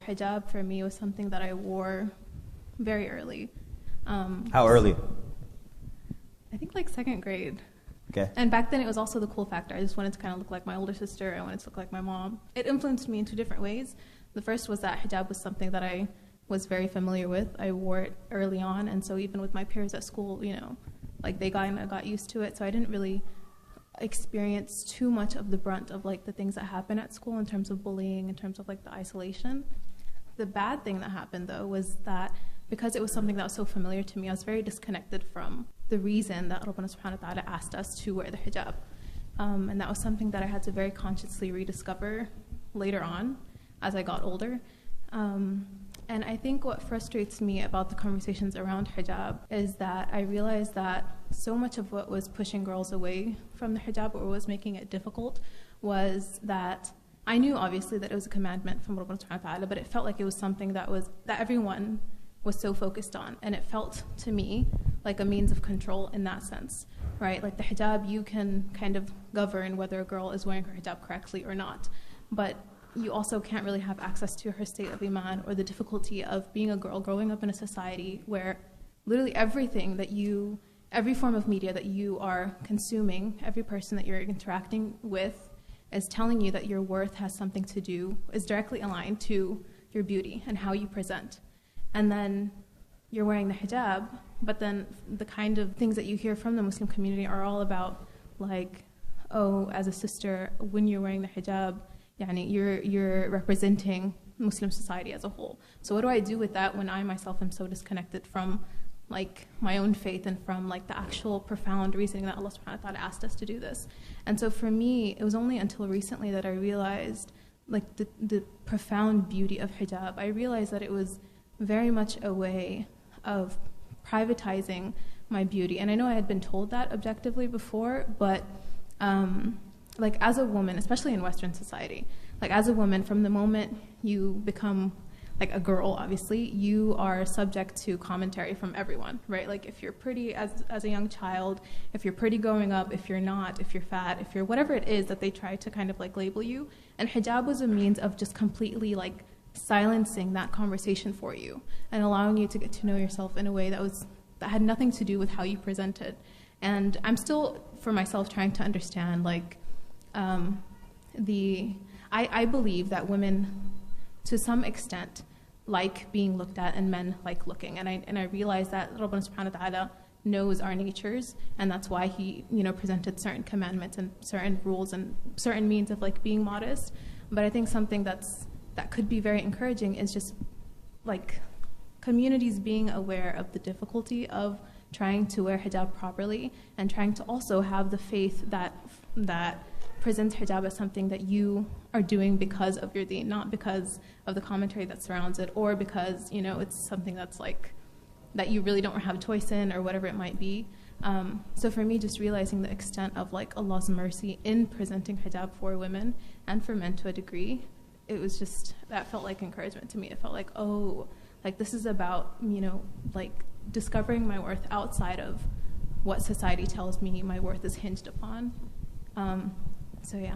hijab for me was something that I wore very early. How early? I think like second grade. Okay. And back then it was also the cool factor. I just wanted to kind of look like my older sister. I wanted to look like my mom. It influenced me in two different ways. The first was that hijab was something that I was very familiar with. I wore it early on, and so even with my peers at school, you know, like they got used to it. So I didn't really experience too much of the brunt of like the things that happen at school in terms of bullying, in terms of like the isolation. The bad thing that happened though was that because it was something that was so familiar to me, I was very disconnected from the reason that Rabbana subhanahu wa ta'ala asked us to wear the hijab. And that was something that I had to very consciously rediscover later on as I got older. And I think what frustrates me about the conversations around hijab is that I realized that so much of what was pushing girls away from the hijab or was making it difficult was that I knew obviously that it was a commandment from Rabbana subhanahu wa ta'ala, but it felt like it was something that everyone was so focused on, and it felt to me like a means of control in that sense, right? Like the hijab, you can kind of govern whether a girl is wearing her hijab correctly or not, but you also can't really have access to her state of iman or the difficulty of being a girl growing up in a society where literally every form of media that you are consuming, every person that you're interacting with is telling you that your worth has something to do, is directly aligned to your beauty and how you present. And then you're wearing the hijab, but then the kind of things that you hear from the Muslim community are all about like, oh, as a sister, when you're wearing the hijab, you're representing Muslim society as a whole. So what do I do with that when I myself am so disconnected from like my own faith and from like the actual profound reasoning that Allah subhanahu wa ta'ala asked us to do this? And so for me, it was only until recently that I realized like the profound beauty of hijab. I realized that it was very much a way of privatizing my beauty. And I know I had been told that objectively before, but like as a woman, especially in Western society, like as a woman, from the moment you become like a girl, obviously, you are subject to commentary from everyone, right? Like if you're pretty as a young child, if you're pretty growing up, if you're not, if you're fat, if you're whatever it is that they try to kind of like label you. And hijab was a means of just completely like silencing that conversation for you and allowing you to get to know yourself in a way that had nothing to do with how you presented. And I'm still, for myself, trying to understand like I believe that women, to some extent, like being looked at and men like looking. And I realize that Rabbana subhanahu wa ta'ala knows our natures, and that's why he, presented certain commandments and certain rules and certain means of like being modest. But I think something that could be very encouraging is just like communities being aware of the difficulty of trying to wear hijab properly and trying to also have the faith that presents hijab as something that you are doing because of your deen, not because of the commentary that surrounds it, or because it's something that's like that you really don't have a choice in, or whatever it might be. So for me, just realizing the extent of like Allah's mercy in presenting hijab for women and for men to a degree, it was just, that felt like encouragement to me. It felt like, oh, like this is about like discovering my worth outside of what society tells me my worth is hinged upon. So yeah.